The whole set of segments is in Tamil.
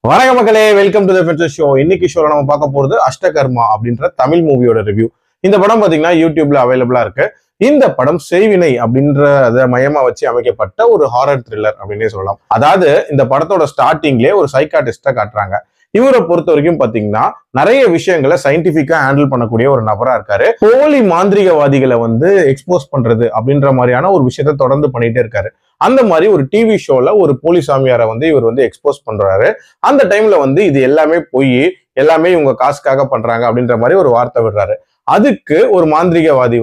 வணக்க மக்களே, வெல்கம் டு தி ஃபென்சர் ஷோ. இன்னைக்கு ஷோல நம்ம பார்க்க போறது அஷ்டகர்மா அப்படின்ற தமிழ் மூவியோட ரிவ்யூ. இந்த படம் பாத்தீங்கன்னா யூடியூப்ல அவைலபிளா இருக்கு. இந்த படம் செய்வினை அப்படின்றத மையமா வச்சு அமைக்கப்பட்ட ஒரு ஹாரர் த்ரில்லர் அப்படின்னே சொல்லலாம். அதாவது இந்த படத்தோட ஸ்டார்டிங்லேயே ஒரு சைக்காட்டிஸ்ட காட்டுறாங்க. இவரை பொறுத்த வரைக்கும் பாத்தீங்கன்னா நிறைய விஷயங்களை சயின்டிபிக்கா ஹேண்டில் பண்ணக்கூடிய ஒரு நபரா இருக்காரு. போலி மாந்திரிகவாதிகளை எக்ஸ்போஸ் பண்றது அப்படின்ற மாதிரியான ஒரு விஷயத்த தொடர்ந்து பண்ணிட்டே இருக்காரு. அந்த மாதிரி ஒரு டிவி ஷோல ஒரு போலி சாமியாரை இவர் எக்ஸ்போஸ் பண்றாரு. அந்த டைம்ல இது எல்லாமே போய் எல்லாமே இவங்க காசுக்காக பண்றாங்க அப்படின்ற மாதிரி ஒரு வார்த்தை விடுறாரு. அதுக்கு ஒரு மாந்திரிகவாதி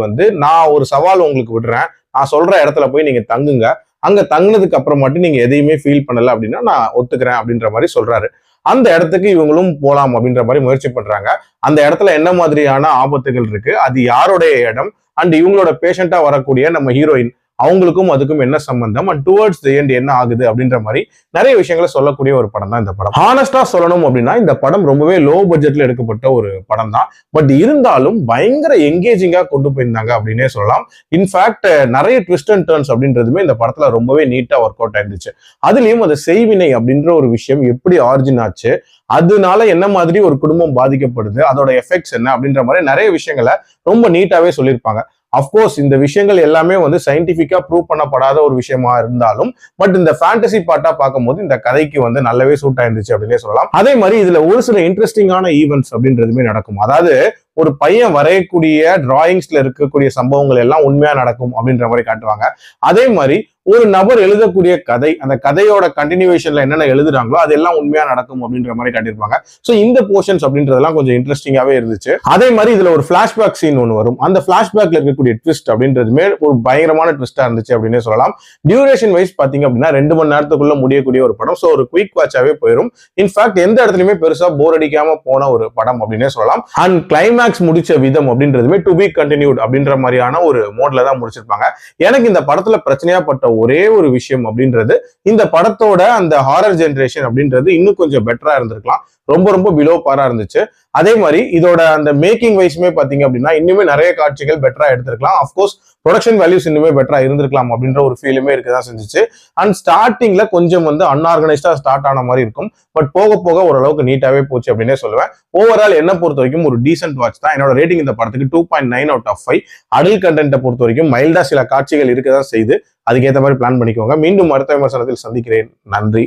நான் ஒரு சவால் உங்களுக்கு விடுறேன், நான் சொல்ற இடத்துல போய் நீங்க தங்குங்க, அங்க தங்குனதுக்கு அப்புறம் மட்டும் நீங்க எதையுமே ஃபீல் பண்ணல அப்படின்னா நான் ஒத்துக்கிறேன் அப்படின்ற மாதிரி சொல்றாரு. அந்த இடத்துக்கு இவங்களும் போலாம் அப்படின்ற மாதிரி முயற்சி பண்றாங்க. அந்த இடத்துல என்ன மாதிரியான ஆபத்துகள் இருக்கு, அது யாருடைய இடம், அண்ட் இவங்களோட பேஷண்டா வரக்கூடிய நம்ம ஹீரோயின் அவங்களுக்கும் அதுக்கும் என்ன சம்பந்தம், அண்ட் டுவர்ட்ஸ் தி எண்ட் என்ன ஆகுது அப்படின்ற மாதிரி நிறைய விஷயங்களை சொல்லக்கூடிய ஒரு படம் தான் இந்த படம். ஹானஸ்டா சொல்லணும் அப்படின்னா இந்த படம் ரொம்பவே லோ பட்ஜெட்ல எடுக்கப்பட்ட ஒரு படம் தான். பட் இருந்தாலும் பயங்கர எங்கேஜிங்கா கொண்டு போயிருந்தாங்க அப்படின்னே சொல்லலாம். இன்ஃபேக்ட் நிறைய ட்விஸ்ட் அண்ட் டர்ன்ஸ் அப்படின்றதுமே இந்த படத்துல ரொம்பவே நீட்டா ஒர்க் அவுட் ஆயிருந்துச்சு. அதுலயும் அந்த செய்வினை அப்படின்ற ஒரு விஷயம் எப்படி ஆரிஜின் ஆச்சு, அதனால என்ன மாதிரி ஒரு குடும்பம் பாதிக்கப்படுது, அதோட எஃபெக்ட்ஸ் என்ன அப்படின்ற மாதிரி நிறைய விஷயங்களை ரொம்ப நீட்டாவே சொல்லியிருப்பாங்க. அப்கோர்ஸ் இந்த விஷயங்கள் எல்லாமே சயின்டிபிக்கா ப்ரூவ் பண்ணப்படாத ஒரு விஷயமா இருந்தாலும் பட் இந்த ஃபேண்டசி பார்ட்டா பார்க்கும்போது இந்த கதைக்கு நல்லாவே சூட் ஆயிருந்துச்சு அப்படின்னே சொல்லலாம். அதே மாதிரி இதுல ஒரு சில இன்ட்ரெஸ்டிங்கான ஈவெண்ட்ஸ் அப்படின்றதுமே நடக்கும். அதாவது ஒரு பையன் வரையக்கூடிய டிராயிங்ஸ்ல இருக்கக்கூடிய சம்பவங்கள் எல்லாம் உண்மையா நடக்கும் அப்படின்ற மாதிரி காட்டுவாங்க. அதே மாதிரி ஒரு நபர் எழுதக்கூடிய கதை, அந்த கதையோட கண்டினியூவேஷன்ல என்னென்ன எழுதுறாங்களோ அதெல்லாம் உண்மையா நடக்கும் அப்படின்ற மாதிரி காட்டியிருப்பாங்க. ஸோ இந்த போர்ஷன்ஸ் அப்படின்றதெல்லாம் கொஞ்சம் இன்ட்ரெஸ்டிங்காவே இருந்துச்சு. அதே மாதிரி இதுல ஒரு பிளாஷ்பேக் சீன் ஒன்று வரும். அந்த பிளாஷ்பேக்ல இருக்கக்கூடிய ட்விஸ்ட் அப்படின்றதுமே ஒரு பயங்கரமான ட்விஸ்டா இருந்துச்சு அப்படின்னே சொல்லலாம். டியூரேஷன் வைஸ் பாத்தீங்க அப்படின்னா 2 மணி நேரத்துக்குள்ள முடியக்கூடிய ஒரு படம். ஸோ ஒரு குயிக் வாட்சாவே போயிடும். இன்ஃபேக்ட் எந்த இடத்துலயுமே பெருசா போர் அடிக்காம போன ஒரு படம் அப்படின்னே சொல்லலாம். அண்ட் கிளைமேக்ஸ் முடிச்ச விதம் அப்படின்றதுமே டு பி கண்டினியூட் அப்படின்ற மாதிரியான ஒரு மோட்ல தான் முடிச்சிருப்பாங்க. எனக்கு இந்த படத்துல பிரச்சனையா பட்ட ஒரே ஒரு விஷயம் அப்படின்றது இந்த படத்தோட அந்த ஹாரர் ஜெனரேஷன் அப்படின்றது இன்னும் கொஞ்சம் பெட்டரா இருந்திருக்கலாம். ரொம்ப ரொம்ப பிலோ பாரா இருந்துச்சு. அதே மாதிரி இதோட அந்த மேக்கிங் வைஸ்மே பாத்தீங்க அப்படின்னா இன்னுமே நிறைய காட்சிகள் பெட்டரா எடுத்திருக்கலாம். அப்கோர்ஸ் ப்ரொடக்ஷன் வேல்யூஸ் இன்னுமே பெட்டரா இருந்திருக்கலாம் அப்படின்ற ஒரு ஃபீலுமே இருக்குதான் செஞ்சுச்சு. அண்ட் ஸ்டார்டிங்ல கொஞ்சம் அன்ஆர்கனைஸ்டா ஸ்டார்ட் ஆன மாதிரி இருக்கும். பட் போக போக ஓரளவுக்கு நீட்டாவே போச்சு அப்படின்னே சொல்லுவேன். ஓவரால் என்ன பொறுத்த வரைக்கும் ஒரு டீசென்ட் வாட்ச் தான். என்னோட ரேட்டிங் இந்த படத்துக்கு 2.9 out of 5. அடல்ட் கண்டென்ட்டை பொறுத்த வரைக்கும் மைல்டா சில காட்சிகள் இருக்கதான் செய்து அதுக்கேற்ற மாதிரி பிளான் பண்ணிக்கோங்க. மீண்டும் அடுத்த விமர்சனத்தில் சந்திக்கிறேன். நன்றி.